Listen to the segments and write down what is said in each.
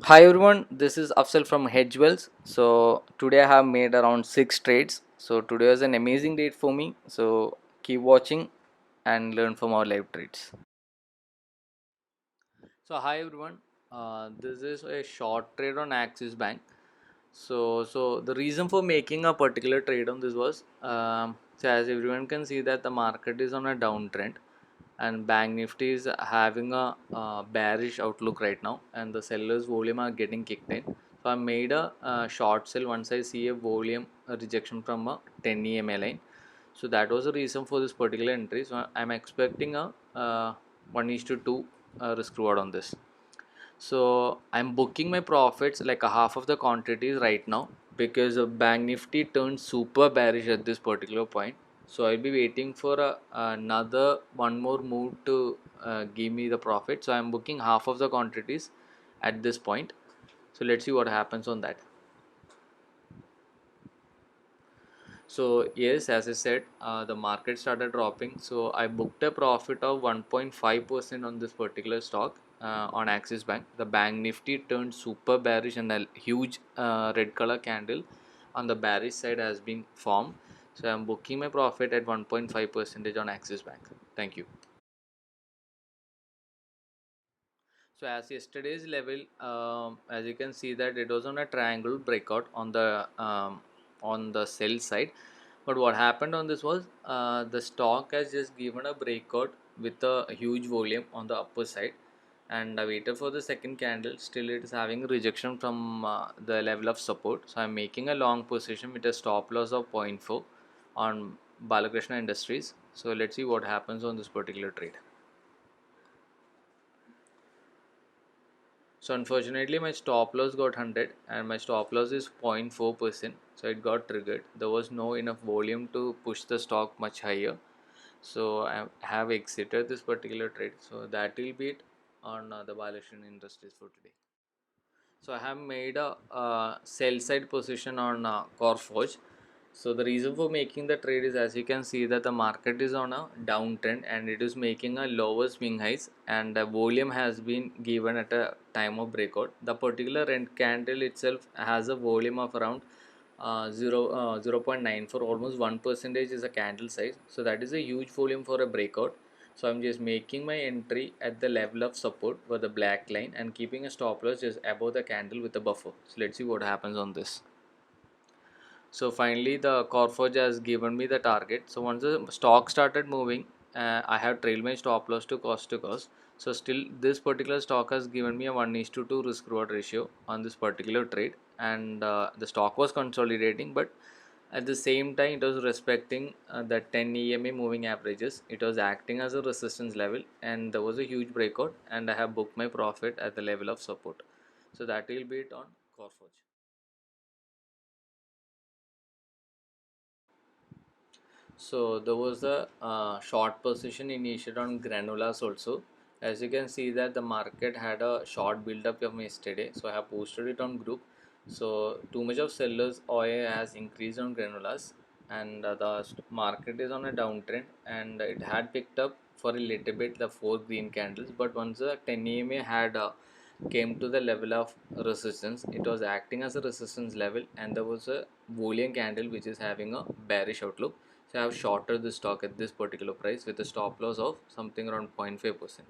Hi everyone, this is Afsal from Hedgewells. So today I have made around 6 trades. So today was an amazing date for me. So keep watching and learn from our live trades. So hi everyone, this is a short trade on Axis Bank. So the reason for making a particular trade on this was, so as everyone can see that the market is on a downtrend, and Bank Nifty is having a bearish outlook right now, and the sellers volume are getting kicked in. So I made a short sell once I see a volume rejection from a 10 EMA line. So that was the reason for this particular entry. So I'm expecting a 1 is to 2 risk reward on this. So I'm booking my profits like a half of the quantities right now because Bank Nifty turned super bearish at this particular point. So I'll be waiting for another one more move to give me the profit. So I'm booking half of the quantities at this point. So let's see what happens on that. So yes, as I said, the market started dropping. So I booked a profit of 1.5% on this particular stock on Axis Bank. The Bank Nifty turned super bearish, and a huge red color candle on the bearish side has been formed. So I'm booking my profit at 1.5% on Axis Bank. Thank you. So as yesterday's level, as you can see that it was on a triangle breakout on the sell side. But what happened on this was the stock has just given a breakout with a huge volume on the upper side, and I waited for the second candle. Still, it is having a rejection from the level of support. So I'm making a long position with a stop loss of zero point 0.4 on Balakrishna Industries. So let's see what happens on this particular trade. So unfortunately my stop loss got 100 and my stop loss is 0.4%, so it got triggered. There was no enough volume to push the stock much higher, so I have exited this particular trade. So that will be it on the Balashun Industries for today. So I have made a sell side position on Corforge. So the reason for making the trade is, as you can see that the market is on a downtrend and it is making a lower swing highs, and the volume has been given at a time of breakout. The particular end candle itself has a volume of around 0.9 for almost 1% is a candle size. So that is a huge volume for a breakout. So I'm just making my entry at the level of support for the black line and keeping a stop loss just above the candle with a buffer. So let's see what happens on this. So finally the Corforge has given me the target. So once the stock started moving, I have trailed my stop loss to cost. So still this particular stock has given me a 1 is to 2 risk reward ratio on this particular trade, and the stock was consolidating, but at the same time it was respecting the 10 EMA moving averages. It was acting as a resistance level, and there was a huge breakout, and I have booked my profit at the level of support. So that will be it on Corforge. So there was a short position initiated on granulas also. As you can see that the market had a short build up from yesterday. So I have posted it on group. So too much of sellers OA has increased on granulas, and the market is on a downtrend, and it had picked up for a little bit the four green candles. But once the 10 EMA had came to the level of resistance, it was acting as a resistance level, and there was a Boolean candle which is having a bearish outlook. So I have shorted the stock at this particular price with a stop loss of something around 0.5%.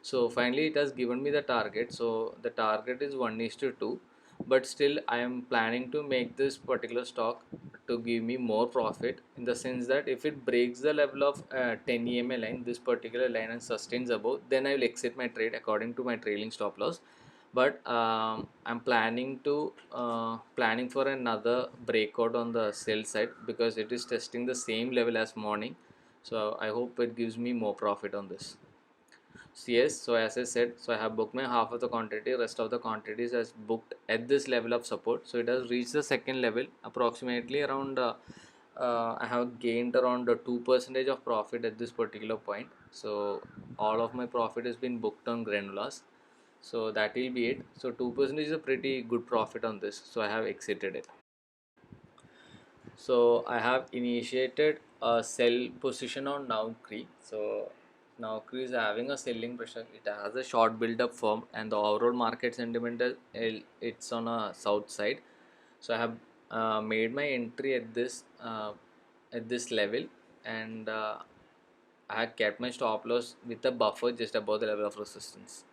So finally it has given me the target. So the target is 1 is to 2, but still I am planning to make this particular stock to give me more profit, in the sense that if it breaks the level of 10 EMA line, this particular line, and sustains above, then I will exit my trade according to my trailing stop loss. But I'm planning for another breakout on the sell side because it is testing the same level as morning. So I hope it gives me more profit on this. So yes, so as I said, so I have booked my half of the quantity, rest of the quantities as booked at this level of support. So it has reached the second level, approximately around I have gained around 2% of profit at this particular point. So all of my profit has been booked on granulas. So that will be it. So 2% is a pretty good profit on this. So I have exited it. So I have initiated a sell position on Nowcree. So Naukri is having a selling pressure. It has a short build up form, and the overall market sentiment is it's on a south side. So I have made my entry at this level, and I had kept my stop loss with a buffer just above the level of resistance.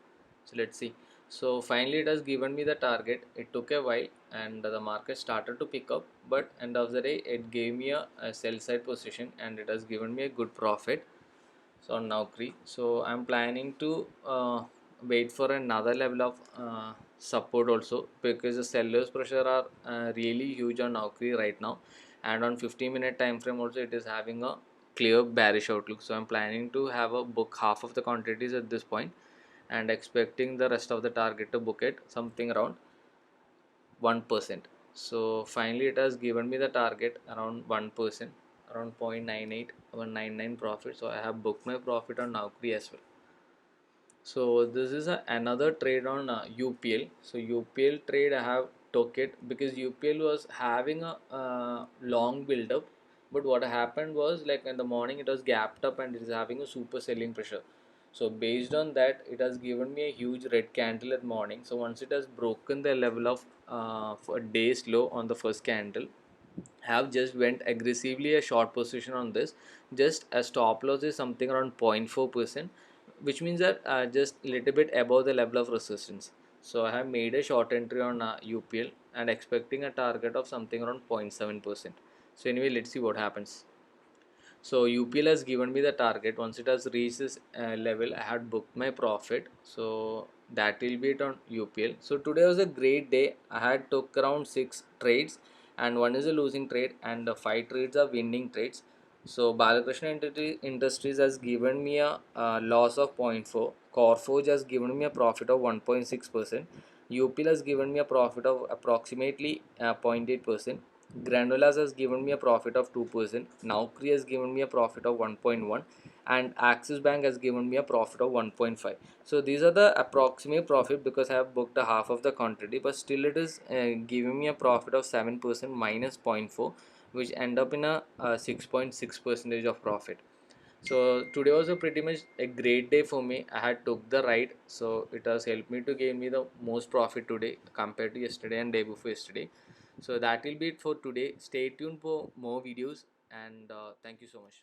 So let's see. So finally it has given me the target. It took a while and the market started to pick up, but end of the day it gave me a sell side position and it has given me a good profit. So on Naukri, so I'm planning to wait for another level of support also, because the sellers pressure are really huge on Naukri right now, and on 15-minute time frame also it is having a clear bearish outlook. So I'm planning to have a book half of the quantities at this point and expecting the rest of the target to book it something around 1%. So finally it has given me the target around 1%, around 0.98 or 99 profit. So I have booked my profit on Naukri as well. So this is another trade on UPL. So UPL trade I have took it because UPL was having a long build up, but what happened was, like, in the morning it was gapped up and it is having a super selling pressure. So based on that, it has given me a huge red candle at morning. So once it has broken the level of for day's low on the first candle, have just went aggressively a short position on this. Just a stop loss is something around 0.4%, which means that just a little bit above the level of resistance. So I have made a short entry on UPL and expecting a target of something around 0.7%. So anyway, let's see what happens. So UPL has given me the target. Once it has reached this level, I had booked my profit. So that will be it on UPL. So today was a great day. I had took around 6 trades, and one is a losing trade, and the 5 trades are winning trades. So Balakrishna Industries has given me a loss of zero point 0.4. Corforge has given me a profit of 1.6%. UPL has given me a profit of approximately 0.8%. Granulas has given me a profit of 2%. Naukri has given me a profit of 1.1, and Axis Bank has given me a profit of 1.5. So these are the approximate profit because I have booked a half of the quantity, but still it is giving me a profit of 7% minus zero point 0.4, which end up in a 6.6 percentage of profit. So today was a pretty much a great day for me. I had took the ride, so it has helped me to gain me the most profit today compared to yesterday and day before yesterday. So that will be it for today. Stay tuned for more videos, and thank you so much.